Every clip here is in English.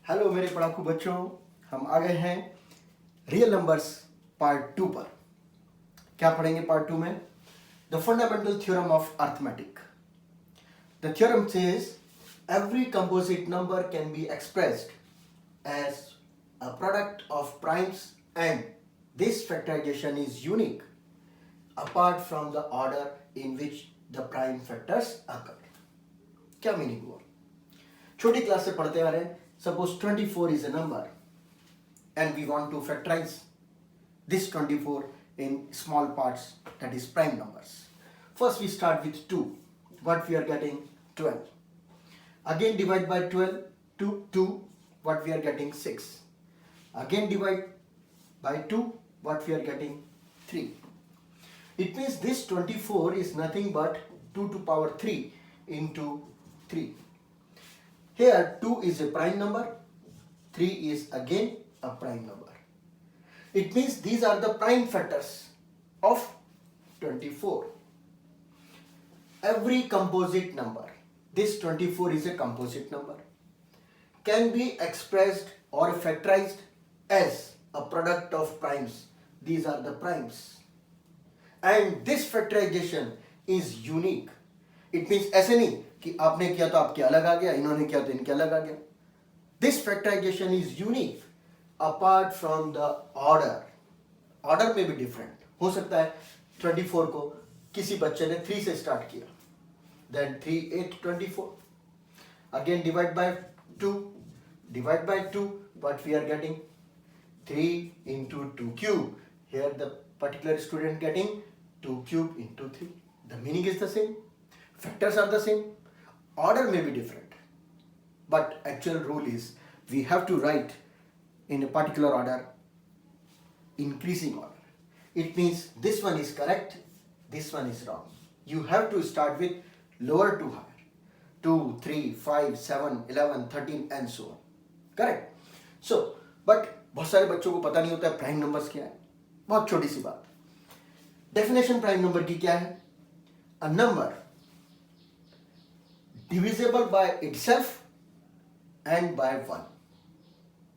Hello मेरे पढ़ाकू बच्चों, हम आ गए हैं रियल नंबर्स पार्ट 2 पर। क्या पढ़ेंगे पार्ट 2 में? The fundamental theorem of arithmetic. The theorem says every composite number can be expressed as a product of primes and this factorization is unique apart from the order in which the prime factors occur. क्या meaning हुआ? छोटी class से पढ़ते आ रहे हैं। Suppose 24 is a number and we want to factorize this 24 in small parts, that is prime numbers. First we start with 2. What we are getting? 12. Again divide by 12 to 2. What we are getting? 6. Again divide by 2. What we are getting? 3. It means this 24 is nothing but 2 to power 3 into 3. Here 2 is a prime number, 3 is again a prime number. It means these are the prime factors of 24. Every composite number, this 24 is a composite number, can be expressed or factorized as a product of primes. These are the primes. And this factorization is unique. It means ऐसे नहीं कि आपने किया तो आपके अलग आ गया, इन्होंने किया तो इनके अलग आ गया. This factorization is unique apart from the order. Order में भी different हो सकता है. 24 को किसी बच्चे ने 3 से स्टार्ट किया, then 3 8 24. Again divide by 2. Divide by 2. What we are getting? 3 into 2 cube. Here the particular student getting 2 cube into 3. The meaning is the same. Factors are the same, order may be different, but actual rule is we have to write in a particular order, increasing order. It means this one is correct, this one is wrong. You have to start with lower to higher, 2 3 5 7 11 13 and so on. Correct? So but बहुत सारे बच्चों को पता नहीं होता है prime numbers क्या है. बहुत छोटी सी बात. डेफिनेशन प्राइम नंबर की क्या है? A number divisible by itself and by 1.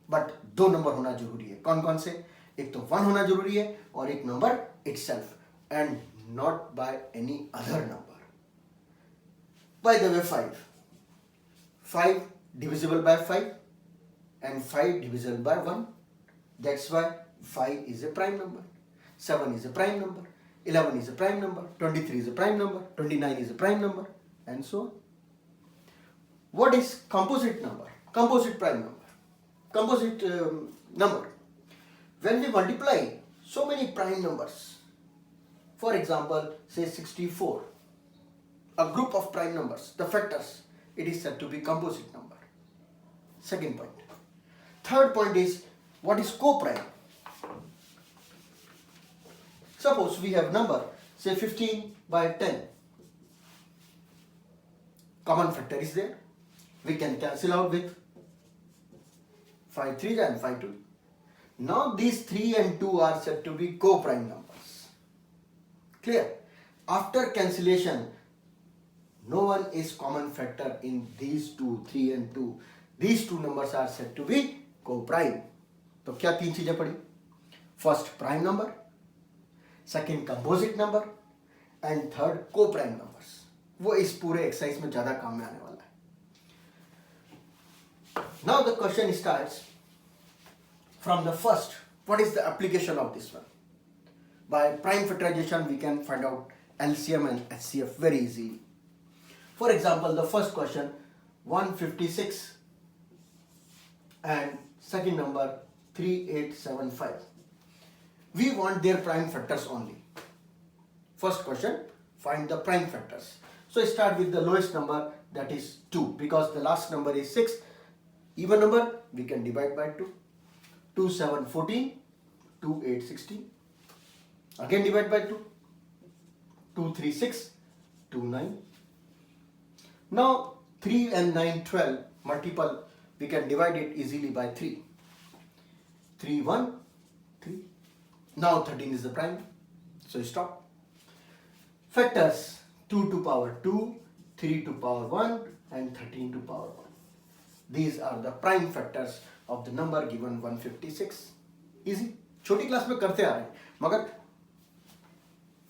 But 2 number होना जरूरी है. कौन कौन से? एक तो 1 होना जरूरी है और एक number itself and not by any other number. By the way, 5 divisible by 5 and 5 divisible by 1. That's why 5 is a prime number, 7 is a prime number, 11 is a prime number, 23 is a prime number, 29 is a prime number, and so on. What is composite number? Composite prime number. Composite number. When we multiply so many prime numbers, for example, say 64, a group of prime numbers, the factors, it is said to be composite number. Second point. Third point is, what is co-prime? Suppose we have number, say 15 by 10. Common factor is there. We can cancel out with 5 3 and 5 2. Now these 3 and 2 are said to be co-prime numbers. Clear? After cancellation, no one is common factor in these 2, 3 and 2. These two numbers are said to be co-prime. तो क्या तीन चीजें पड़ी? First prime number, second composite number and third co-prime numbers. वो इस पूरे exercise में ज्यादा काम में आने वाला है. Now the question starts from the first. What is the application of this one? By prime factorization we can find out LCM and HCF very easily. For example, the first question 156 and second number 3875. We want their prime factors only. First question, find the prime factors. So start with the lowest number, that is 2, because the last number is 6. Even number, we can divide by 2. 2 7 14, 2 8 16. Again divide by 2. 2 3 6, 2 9. Now 3 and 9 12 multiple, we can divide it easily by 3. 3 1 3. Now 13 is the prime, so stop. Factors 2 to power 2, 3 to power 1 and 13 to power 1. These are the prime factors of the number given 156. Easy. छोटी class में करते आ रहे हैं मगर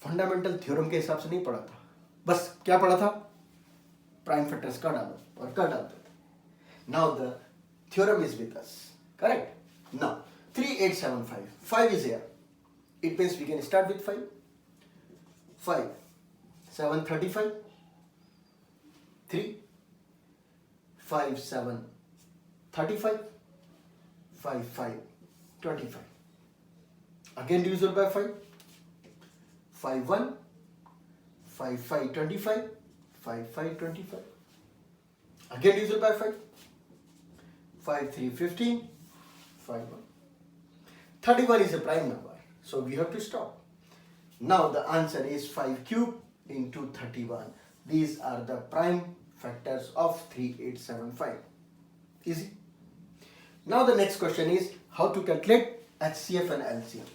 fundamental theorem के हिसाब से नहीं पढ़ा था. बस क्या पढ़ा था? प्राइम फैक्टर्स का डालो और कर डालते थे. Now the theorem is with us. Correct? Now 3875. 5 is here. It means we can start with 5. 5. 7 35. 3. 5 7 35. 5 5 25. Again divisible by 5. 5 1. 5 5 25. 5 5 25. Again divisible by 5. 5 3 15. 5 1. 31 is a prime number, so we have to stop. Now the answer is 5 cube into 31. These are the prime factors of 3875. Easy. Now the next question is how to calculate HCF and LCM.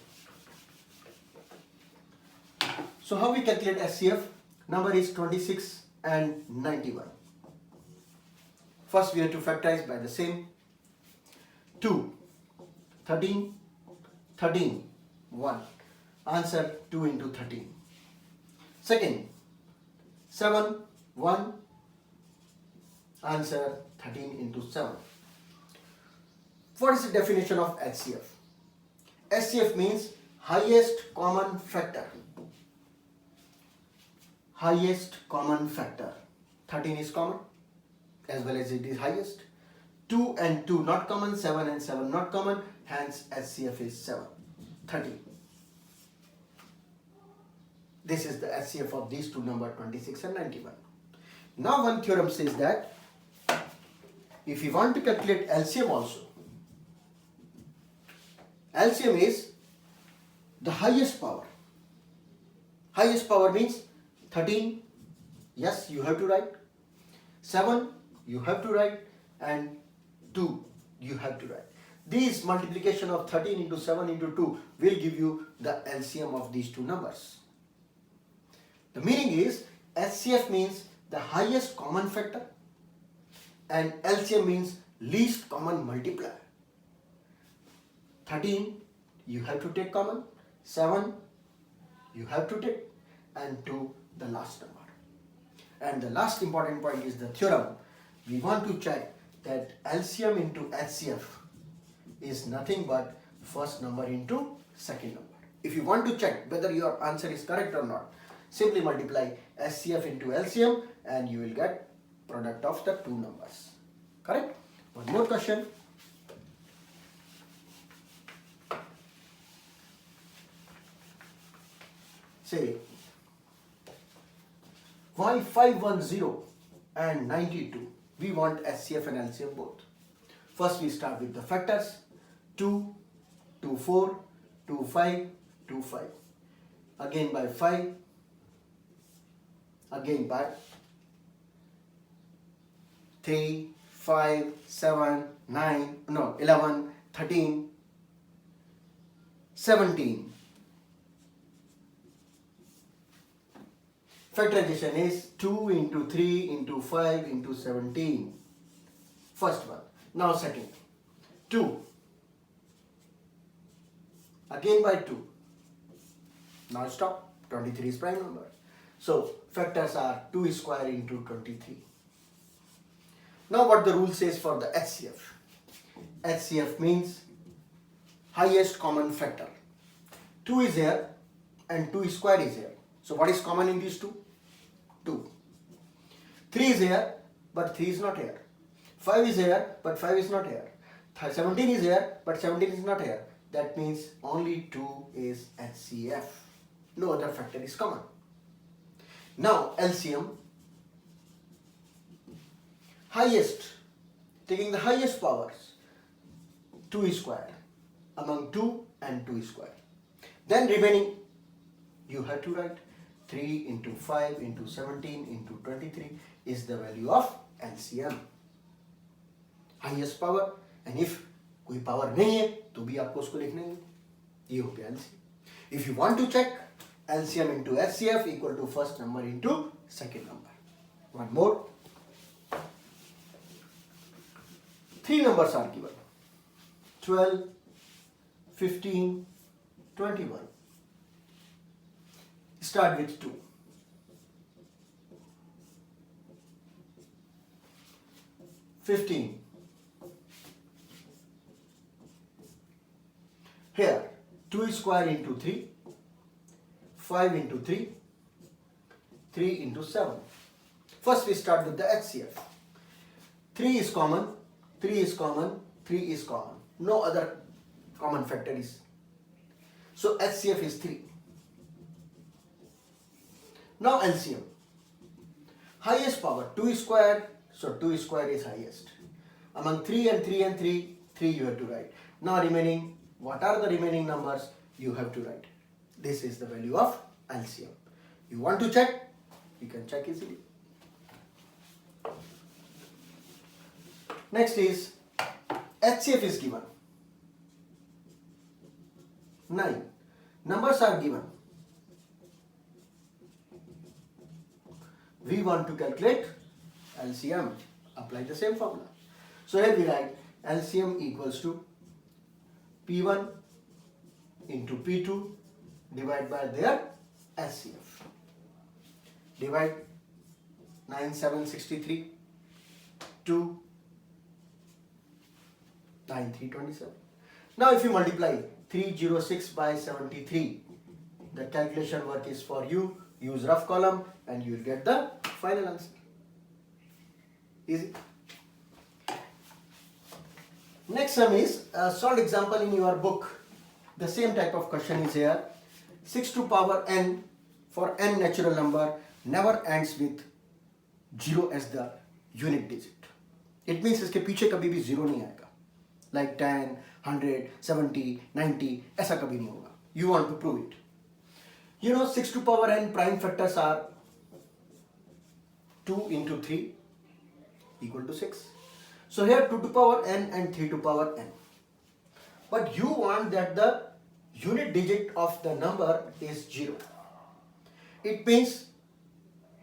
So how we calculate HCF? Number is 26 and 91. First we have to factorize by the same. 2, 13, 13, 1. Answer 2 into 13. Second, 7, 1. Answer 13 into 7. What is the definition of HCF? HCF means highest common factor. Highest common factor. 13 is common as well as it is highest. 2 and 2 not common, 7 and 7 not common, hence HCF is 7. 13. This is the HCF of these two numbers 26 and 91. Now one theorem says that if you want to calculate LCM also, LCM is the highest power. Highest power means 13, yes you have to write, 7 you have to write, and 2 you have to write. This multiplication of 13 into 7 into 2 will give you the LCM of these two numbers. The meaning is HCF means the highest common factor and LCM means least common multiplier. 13 you have to take common, 7 you have to take, and 2 the last number. And the last important point is the theorem. We want to check that LCM into HCF is nothing but first number into second number. If you want to check whether your answer is correct or not, simply multiply HCF into LCM and you will get product of the two numbers. Correct? One more question. Say, why 510 and 92? We want HCF and LCM both. First we start with the factors. 2, 2, 4, 2, 5, 2, 5. Again by 5. Again by 3, 5, 7, 9, no, 11, 13, 17. Factorization is 2 into 3 into 5 into 17. First one. Now second. 2. Again by 2. Now stop. 23 is prime number. So factors are 2 square into 23. Now what the rule says for the HCF. HCF means highest common factor. 2 is here and 2 square is here. So what is common in these two? 2. 3 is here but 3 is not here. 5 is here but 5 is not here. 17 is here but 17 is not here. That means only 2 is HCF. No other factor is common. Now LCM. Highest. Taking the highest powers. 2 square. Among 2 and 2 square. Then remaining you have to write 3 into 5 into 17 into 23 is the value of LCM. Highest power, and if कोई power नहीं है तो भी आपको उसको लिखना है. ये हो गया LCM. If you want to check LCM into HCF equal to first number into second number. One more. Three numbers are given: 12, 15, 21. Start with 2. 15. Here 2 square into 3, 5 into 3, 3 into 7. First we start with the HCF. 3 is common, 3 is common, 3 is common. No other common factor is. So HCF is 3. Now LCM. Highest power 2 square, so 2 square is highest. Among 3 and 3 and 3, 3 you have to write. Now remaining, what are the remaining numbers? You have to write. This is the value of LCM. You want to check? You can check easily. Next is HCF is given. 9. Numbers are given. We want to calculate LCM. Apply the same formula. So here we write LCM equals to P1 into P2 divided by their HCF. Divide 9763 to 9327. Now if you multiply 306 by 73, the calculation work is for you. Use rough column and you will get the final answer. Easy. Next sum is a solved example in your book. The same type of question is here. 6 to power n for n natural number never ends with 0 as the unit digit. It means इसके पीछे कभी भी 0 नहीं आएगा. Like 10, 100, 70, 90 ऐसा कभी नहीं होगा. You want to prove it. You know 6 to power n prime factors are 2 into 3 equal to 6. So here 2 to power n and 3 to power n. But you want that the unit digit of the number is 0. It means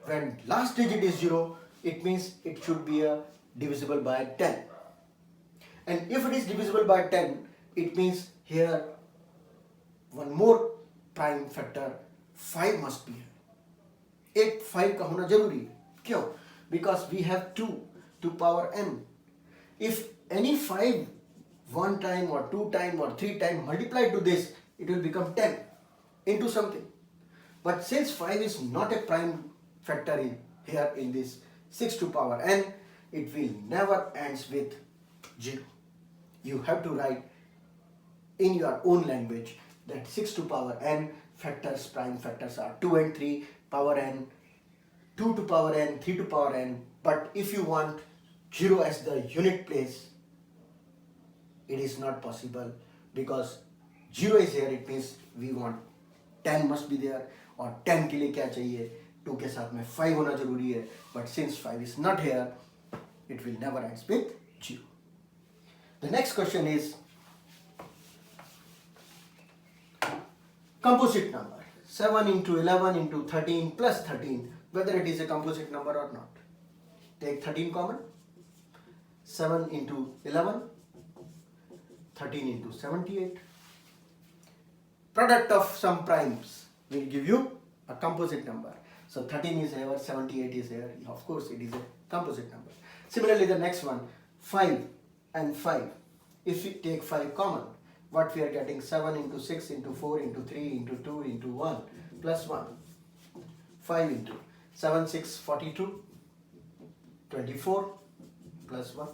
when last digit is 0, it means it should be divisible by 10. And if it is divisible by 10, it means here one more prime factor 5 must be here. 8 5 का होना जरूरी है. क्यों? Because we have 2 to power n. If any 5 one time or 2 time or 3 time multiplied to this, it will become 10 into something. But since 5 is not a prime factor in here in this 6 to power n, it will never ends with 0. You have to write in your own language that 6 to power n factors, prime factors are 2 and 3 power n, 2 to power n, 3 to power n. But if you want 0 as the unit place, it is not possible because 0 is here. It means we want 10 must be there, और 10 के लिए क्या चाहिए? 2 के साथ में 5 होना जरूरी है. But since 5 is not here, it will never ends with 0. The next question is composite number. 7 into 11 into 13 plus 13, whether it is a composite number or not. Take 13 common. 7 into 11, 13 into 78. Product of some primes will give you a composite number. So 13 is here, 78 is here. Of course, it is a composite number. Similarly, the next one, 5 and 5. If we take 5 common, what we are getting? 7 into 6 into 4 into 3 into 2 into 1 plus 1. 5 into 7, 6, 42, 24 plus 1.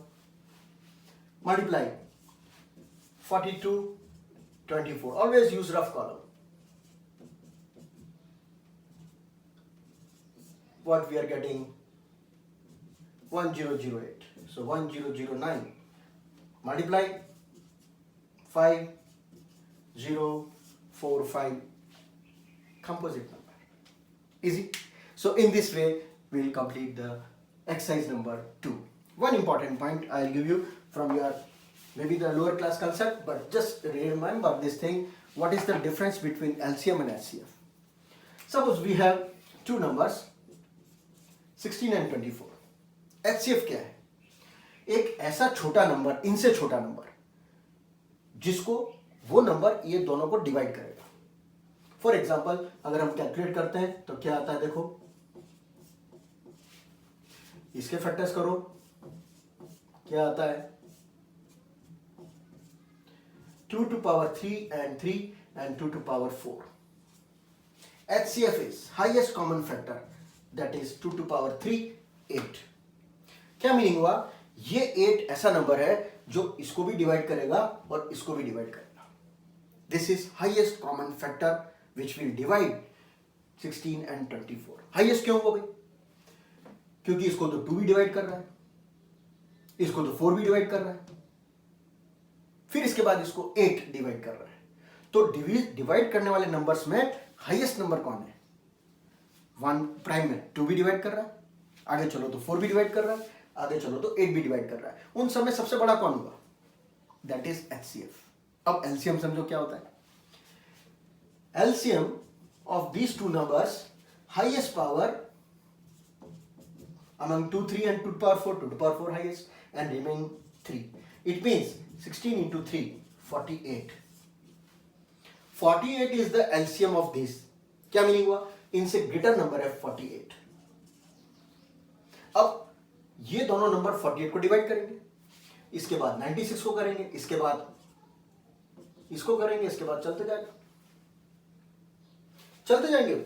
Multiply 42, 24. Always use rough column. What we are getting? 1008. So 1009. Multiply 5, 0, 4, 5. Composite number. Easy. So in this way, we will complete the exercise number 2. One important point I will give you from your maybe the lower class concept, but just remember this thing. What is the difference between LCM and HCF? Suppose we have two numbers 16 and 24. HCF क्या है? एक ऐसा छोटा number, इनसे छोटा number, जिसको वो number ये दोनों को डिवाइड करेगा। फॉर एग्जाम्पल अगर हम कैलकुलेट करते हैं तो क्या आता है, देखो इसके फैक्टर्स करो, क्या आता है 2 to power 3 and 3 and 2 to power 4. HCF is highest common factor, that is 2 to power 3 8. क्या मीनिंग हुआ, ये 8 ऐसा नंबर है जो इसको भी डिवाइड करेगा और इसको भी डिवाइड करेगा। This is highest common factor which will divide 16 and 24। Highest क्यों हो गई, क्योंकि इसको तो 2 भी डिवाइड कर रहा है, इसको तो 4 भी डिवाइड कर रहा है, फिर इसके बाद इसको 8 डिवाइड कर रहा है। तो डिवाइड करने वाले नंबर्स में हाईएस्ट नंबर कौन है, 1 प्राइम में 2 भी डिवाइड कर रहा है, आगे चलो तो 4 भी डिवाइड कर रहा है, आगे चलो तो 8 भी डिवाइड कर रहा है। उन सब में सबसे बड़ा कौन होगा, दैट इज HCF। अब एलसीएम समझो क्या होता है, LCM of these two numbers, highest power among 2 3 and 2 to power 4, 2 to power 4 highest and remaining 3. It means 16 into 3 48. 48 is the LCM of this। क्या मीनिंग हुआ, इनसे ग्रेटर नंबर है 48। अब ये दोनों नंबर 48 को डिवाइड करेंगे, इसके बाद 96 को करेंगे, इसके बाद इसको करेंगे, इसके बाद चलते जाएंगे,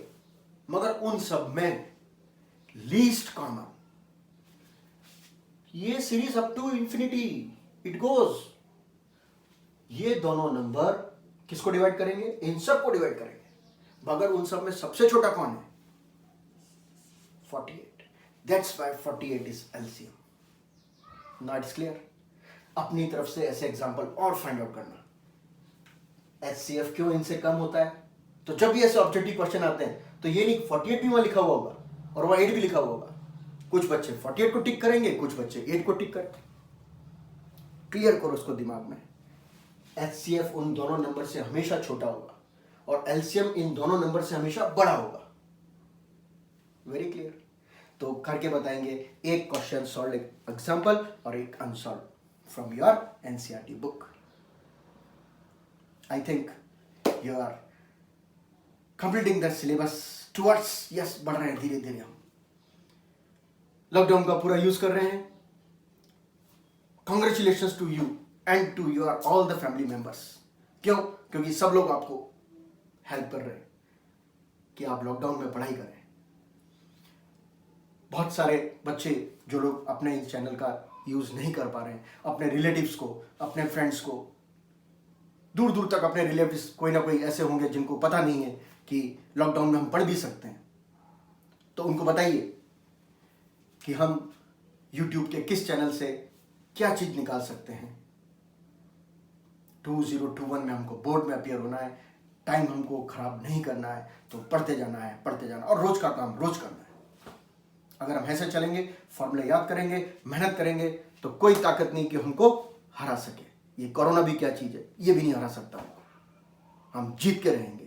मगर उन सब में लीस्ट कॉमन, ये series up to infinity it goes, ये दोनों नंबर किसको डिवाइड करेंगे, इन सब को डिवाइड करेंगे, मगर उन सब में सबसे छोटा कौन है, 48। That's why 48 is LCM. Now it's clear. अपनी तरफ से ऐसे एग्जांपल और फाइंड आउट करना, एचसीएफ क्यों इनसे कम होता है। तो जब भी ऐसे ऑब्जेक्टिव क्वेश्चन आते हैं तो ये नहीं 48 भी वहां लिखा हुआ होगा और वहां 8 भी लिखा हुआ होगा, कुछ बच्चे 48 को टिक करेंगे, कुछ बच्चे 8 को टिक करेंगे। क्लियर करो उसको दिमाग में, एचसीएफ उन दोनों नंबर से हमेशा छोटा होगा और एलसीएम इन दोनों नंबर से हमेशा बड़ा होगा। Very clear. तो करके बताएंगे, एक क्वेश्चन सॉल्व एग्जांपल और एक unsolved from your NCERT book. I think you are completing the syllabus towards, yes बढ़ रहे हैं धीरे धीरे, हम लॉकडाउन का पूरा यूज कर रहे हैं। Congratulations to you and to your all the family members. क्यों, क्योंकि सब लोग आपको हेल्प कर रहे हैं कि आप लॉकडाउन में पढ़ाई करें। बहुत सारे बच्चे जो लोग अपने इस चैनल का यूज नहीं कर पा रहे हैं, अपने रिलेटिव्स को, अपने फ्रेंड्स को, दूर दूर तक अपने रिलेटिव्स कोई ना कोई ऐसे होंगे जिनको पता नहीं है कि लॉकडाउन में हम पढ़ भी सकते हैं, तो उनको बताइए कि हम YouTube के किस चैनल से क्या चीज निकाल सकते हैं। 2021 में हमको बोर्ड में अपीयर होना है, टाइम हमको खराब नहीं करना है, तो पढ़ते जाना और रोज का काम रोज करना है। अगर हम ऐसे चलेंगे, फॉर्मूले याद करेंगे, मेहनत करेंगे, तो कोई ताकत नहीं कि हमको हरा सके। ये कोरोना भी क्या चीज है, ये भी नहीं हरा सकता हमको। हम जीत के रहेंगे।